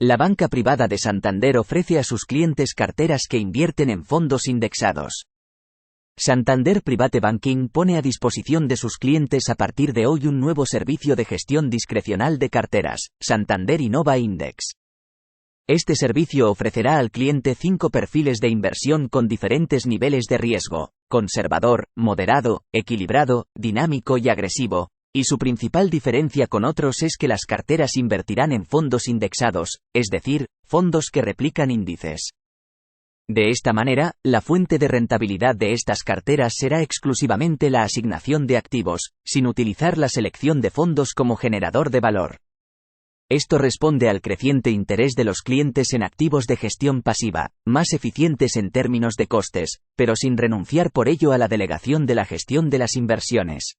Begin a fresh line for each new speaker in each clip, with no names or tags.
La banca privada de Santander ofrece a sus clientes carteras que invierten en fondos indexados. Santander Private Banking pone a disposición de sus clientes a partir de hoy un nuevo servicio de gestión discrecional de carteras, Santander Innova Index. Este servicio ofrecerá al cliente 5 perfiles de inversión con diferentes niveles de riesgo: conservador, moderado, equilibrado, dinámico y agresivo, y su principal diferencia con otros es que las carteras invertirán en fondos indexados, es decir, fondos que replican índices. De esta manera, la fuente de rentabilidad de estas carteras será exclusivamente la asignación de activos, sin utilizar la selección de fondos como generador de valor. Esto responde al creciente interés de los clientes en activos de gestión pasiva, más eficientes en términos de costes, pero sin renunciar por ello a la delegación de la gestión de las inversiones.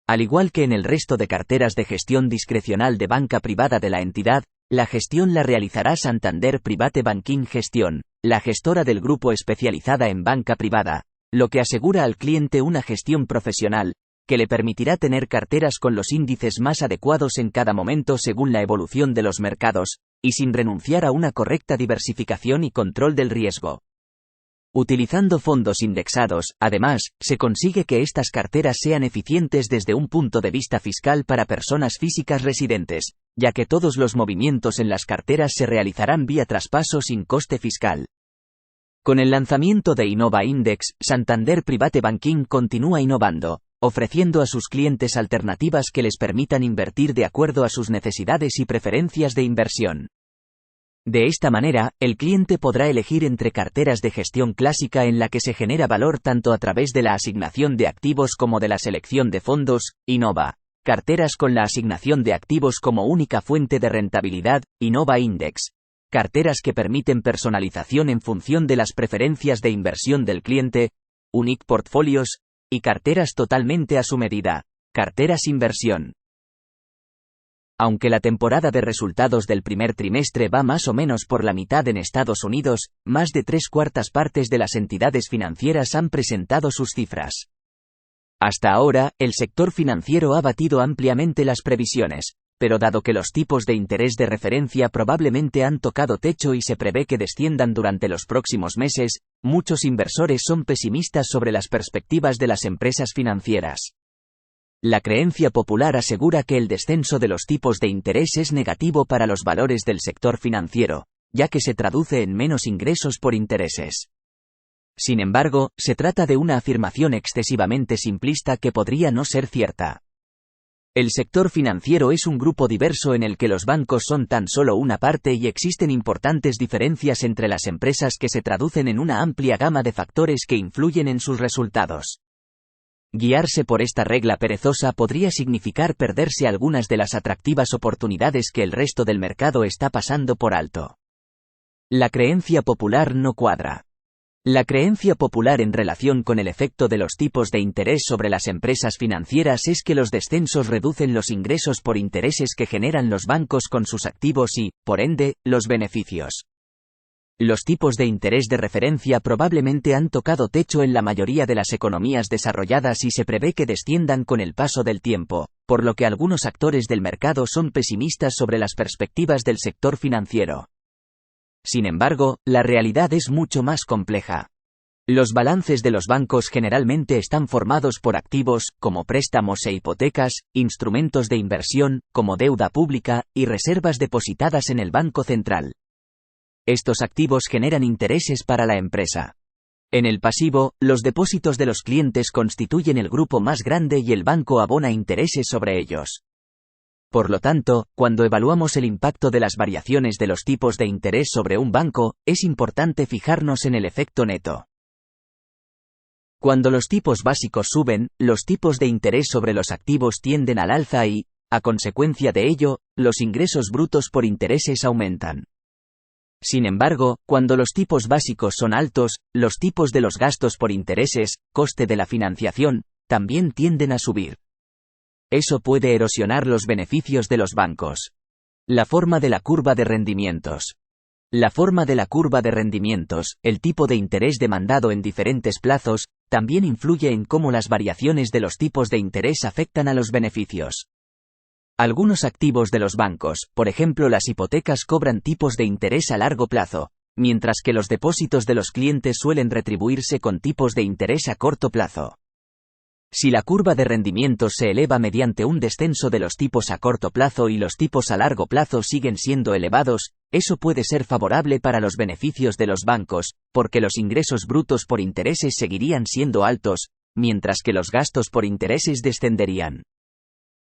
Al igual que en el resto de carteras de gestión discrecional de banca privada de la entidad, la gestión la realizará Santander Private Banking Gestión, la gestora del grupo especializada en banca privada, lo que asegura al cliente una gestión profesional, que le permitirá tener carteras con los índices más adecuados en cada momento según la evolución de los mercados, y sin renunciar a una correcta diversificación y control del riesgo. Utilizando fondos indexados, además, se consigue que estas carteras sean eficientes desde un punto de vista fiscal para personas físicas residentes, ya que todos los movimientos en las carteras se realizarán vía traspaso sin coste fiscal. Con el lanzamiento de Innova Index, Santander Private Banking continúa innovando, ofreciendo a sus clientes alternativas que les permitan invertir de acuerdo a sus necesidades y preferencias de inversión. De esta manera, el cliente podrá elegir entre carteras de gestión clásica en la que se genera valor tanto a través de la asignación de activos como de la selección de fondos, Innova, carteras con la asignación de activos como única fuente de rentabilidad, Innova Index, carteras que permiten personalización en función de las preferencias de inversión del cliente, Unique Portfolios, y carteras totalmente a su medida, carteras inversión. Aunque la temporada de resultados del primer trimestre va más o menos por la mitad en Estados Unidos, más de 3/4 partes de las entidades financieras han presentado sus cifras. Hasta ahora, el sector financiero ha batido ampliamente las previsiones, pero dado que los tipos de interés de referencia probablemente han tocado techo y se prevé que desciendan durante los próximos meses, muchos inversores son pesimistas sobre las perspectivas de las empresas financieras. La creencia popular asegura que el descenso de los tipos de interés es negativo para los valores del sector financiero, ya que se traduce en menos ingresos por intereses. Sin embargo, se trata de una afirmación excesivamente simplista que podría no ser cierta. El sector financiero es un grupo diverso en el que los bancos son tan solo una parte y existen importantes diferencias entre las empresas que se traducen en una amplia gama de factores que influyen en sus resultados. Guiarse por esta regla perezosa podría significar perderse algunas de las atractivas oportunidades que el resto del mercado está pasando por alto. La creencia popular no cuadra. La creencia popular en relación con el efecto de los tipos de interés sobre las empresas financieras es que los descensos reducen los ingresos por intereses que generan los bancos con sus activos y, por ende, los beneficios. Los tipos de interés de referencia probablemente han tocado techo en la mayoría de las economías desarrolladas y se prevé que desciendan con el paso del tiempo, por lo que algunos actores del mercado son pesimistas sobre las perspectivas del sector financiero. Sin embargo, la realidad es mucho más compleja. Los balances de los bancos generalmente están formados por activos, como préstamos e hipotecas, instrumentos de inversión, como deuda pública, y reservas depositadas en el Banco Central. Estos activos generan intereses para la empresa. En el pasivo, los depósitos de los clientes constituyen el grupo más grande y el banco abona intereses sobre ellos. Por lo tanto, cuando evaluamos el impacto de las variaciones de los tipos de interés sobre un banco, es importante fijarnos en el efecto neto. Cuando los tipos básicos suben, los tipos de interés sobre los activos tienden al alza y, a consecuencia de ello, los ingresos brutos por intereses aumentan. Sin embargo, cuando los tipos básicos son altos, los tipos de los gastos por intereses, coste de la financiación, también tienden a subir. Eso puede erosionar los beneficios de los bancos. La forma de la curva de rendimientos. La forma de la curva de rendimientos, el tipo de interés demandado en diferentes plazos, también influye en cómo las variaciones de los tipos de interés afectan a los beneficios. Algunos activos de los bancos, por ejemplo las hipotecas, cobran tipos de interés a largo plazo, mientras que los depósitos de los clientes suelen retribuirse con tipos de interés a corto plazo. Si la curva de rendimientos se eleva mediante un descenso de los tipos a corto plazo y los tipos a largo plazo siguen siendo elevados, eso puede ser favorable para los beneficios de los bancos, porque los ingresos brutos por intereses seguirían siendo altos, mientras que los gastos por intereses descenderían.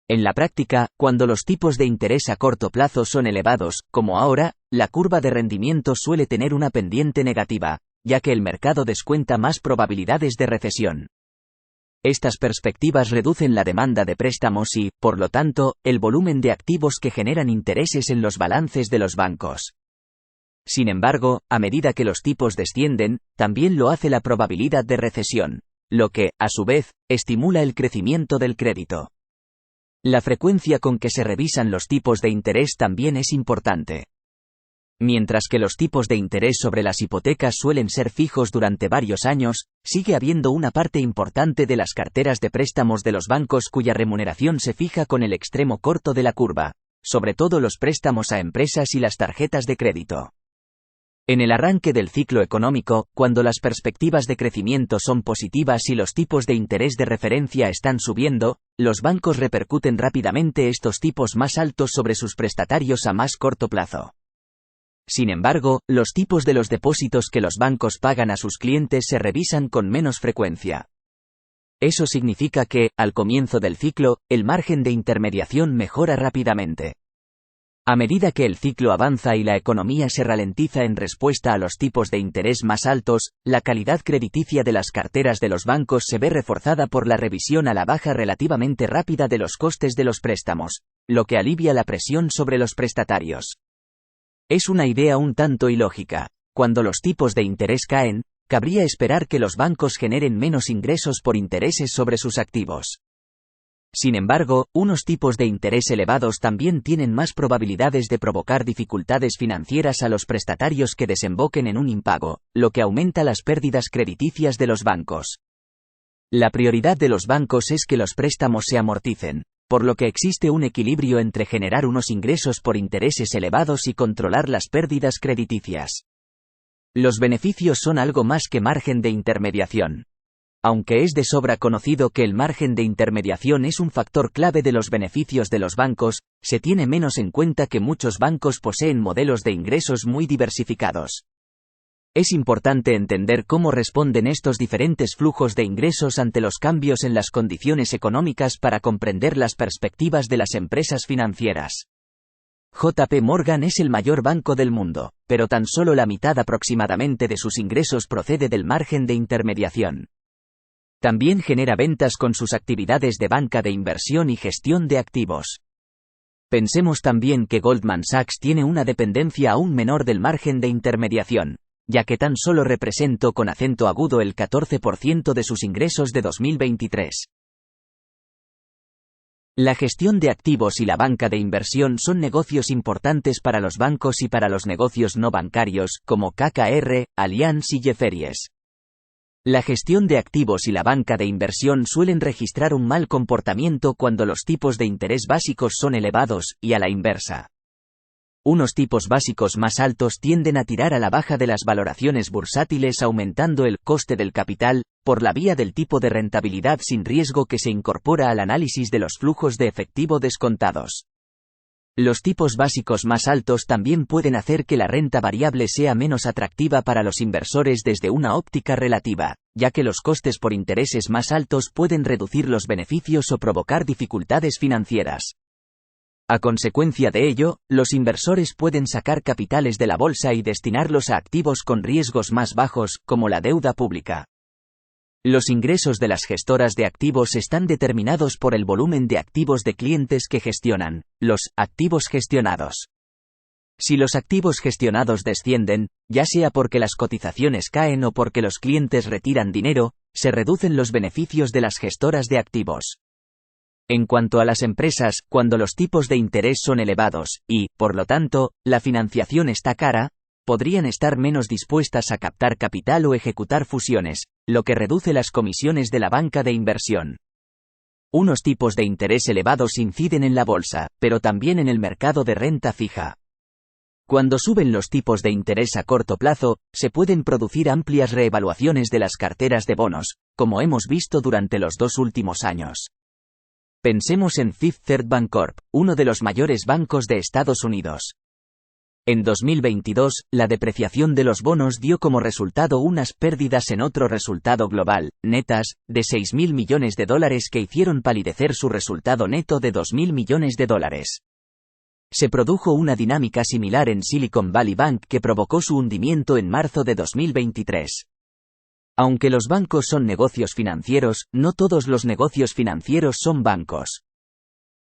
En la práctica, cuando los tipos de interés a corto plazo son elevados, como ahora, la curva de rendimiento suele tener una pendiente negativa, ya que el mercado descuenta más probabilidades de recesión. Estas perspectivas reducen la demanda de préstamos y, por lo tanto, el volumen de activos que generan intereses en los balances de los bancos. Sin embargo, a medida que los tipos descienden, también lo hace la probabilidad de recesión, lo que, a su vez, estimula el crecimiento del crédito. La frecuencia con que se revisan los tipos de interés también es importante. Mientras que los tipos de interés sobre las hipotecas suelen ser fijos durante varios años, sigue habiendo una parte importante de las carteras de préstamos de los bancos cuya remuneración se fija con el extremo corto de la curva, sobre todo los préstamos a empresas y las tarjetas de crédito. En el arranque del ciclo económico, cuando las perspectivas de crecimiento son positivas y los tipos de interés de referencia están subiendo, los bancos repercuten rápidamente estos tipos más altos sobre sus prestatarios a más corto plazo. Sin embargo, los tipos de los depósitos que los bancos pagan a sus clientes se revisan con menos frecuencia. Eso significa que, al comienzo del ciclo, el margen de intermediación mejora rápidamente. A medida que el ciclo avanza y la economía se ralentiza en respuesta a los tipos de interés más altos, la calidad crediticia de las carteras de los bancos se ve reforzada por la revisión a la baja relativamente rápida de los costes de los préstamos, lo que alivia la presión sobre los prestatarios. Es una idea un tanto ilógica. Cuando los tipos de interés caen, cabría esperar que los bancos generen menos ingresos por intereses sobre sus activos. Sin embargo, unos tipos de interés elevados también tienen más probabilidades de provocar dificultades financieras a los prestatarios que desemboquen en un impago, lo que aumenta las pérdidas crediticias de los bancos. La prioridad de los bancos es que los préstamos se amorticen, por lo que existe un equilibrio entre generar unos ingresos por intereses elevados y controlar las pérdidas crediticias. Los beneficios son algo más que margen de intermediación. Aunque es de sobra conocido que el margen de intermediación es un factor clave de los beneficios de los bancos, se tiene menos en cuenta que muchos bancos poseen modelos de ingresos muy diversificados. Es importante entender cómo responden estos diferentes flujos de ingresos ante los cambios en las condiciones económicas para comprender las perspectivas de las empresas financieras. JP Morgan es el mayor banco del mundo, pero tan solo la mitad aproximadamente de sus ingresos procede del margen de intermediación. También genera ventas con sus actividades de banca de inversión y gestión de activos. Pensemos también que Goldman Sachs tiene una dependencia aún menor del margen de intermediación, ya que tan solo representó con acento agudo el 14% de sus ingresos de 2023. La gestión de activos y la banca de inversión son negocios importantes para los bancos y para los negocios no bancarios, como KKR, Allianz y Jefferies. La gestión de activos y la banca de inversión suelen registrar un mal comportamiento cuando los tipos de interés básicos son elevados, y a la inversa. Unos tipos básicos más altos tienden a tirar a la baja de las valoraciones bursátiles, aumentando el coste del capital, por la vía del tipo de rentabilidad sin riesgo que se incorpora al análisis de los flujos de efectivo descontados. Los tipos básicos más altos también pueden hacer que la renta variable sea menos atractiva para los inversores desde una óptica relativa, ya que los costes por intereses más altos pueden reducir los beneficios o provocar dificultades financieras. A consecuencia de ello, los inversores pueden sacar capitales de la bolsa y destinarlos a activos con riesgos más bajos, como la deuda pública. Los ingresos de las gestoras de activos están determinados por el volumen de activos de clientes que gestionan, los activos gestionados. Si los activos gestionados descienden, ya sea porque las cotizaciones caen o porque los clientes retiran dinero, se reducen los beneficios de las gestoras de activos. En cuanto a las empresas, cuando los tipos de interés son elevados, y, por lo tanto, la financiación está cara, podrían estar menos dispuestas a captar capital o ejecutar fusiones, lo que reduce las comisiones de la banca de inversión. Unos tipos de interés elevados inciden en la bolsa, pero también en el mercado de renta fija. Cuando suben los tipos de interés a corto plazo, se pueden producir amplias reevaluaciones de las carteras de bonos, como hemos visto durante los 2 últimos años. Pensemos en Fifth Third Bancorp, uno de los mayores bancos de Estados Unidos. En 2022, la depreciación de los bonos dio como resultado unas pérdidas en otro resultado global, netas, de $6.000 millones que hicieron palidecer su resultado neto de $2.000 millones. Se produjo una dinámica similar en Silicon Valley Bank que provocó su hundimiento en marzo de 2023. Aunque los bancos son negocios financieros, no todos los negocios financieros son bancos.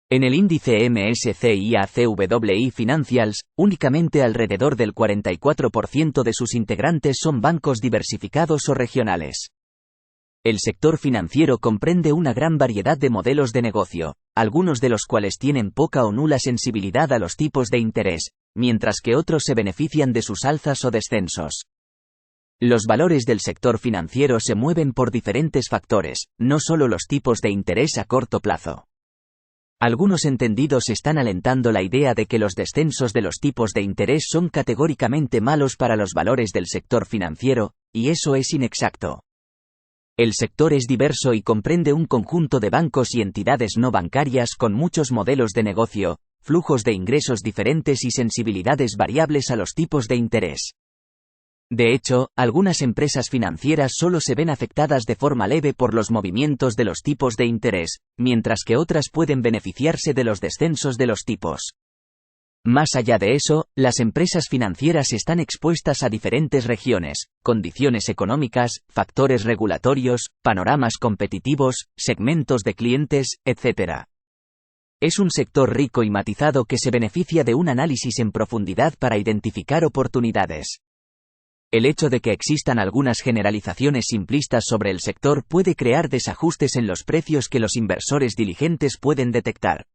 En el índice MSCI ACWI Financials, únicamente alrededor del 44% de sus integrantes son bancos diversificados o regionales. El sector financiero comprende una gran variedad de modelos de negocio, algunos de los cuales tienen poca o nula sensibilidad a los tipos de interés, mientras que otros se benefician de sus alzas o descensos. Los valores del sector financiero se mueven por diferentes factores, no solo los tipos de interés a corto plazo. Algunos entendidos están alentando la idea de que los descensos de los tipos de interés son categóricamente malos para los valores del sector financiero, y eso es inexacto. El sector es diverso y comprende un conjunto de bancos y entidades no bancarias con muchos modelos de negocio, flujos de ingresos diferentes y sensibilidades variables a los tipos de interés. De hecho, algunas empresas financieras solo se ven afectadas de forma leve por los movimientos de los tipos de interés, mientras que otras pueden beneficiarse de los descensos de los tipos. Más allá de eso, las empresas financieras están expuestas a diferentes regiones, condiciones económicas, factores regulatorios, panoramas competitivos, segmentos de clientes, etc. Es un sector rico y matizado que se beneficia de un análisis en profundidad para identificar oportunidades. El hecho de que existan algunas generalizaciones simplistas sobre el sector puede crear desajustes en los precios que los inversores diligentes pueden detectar.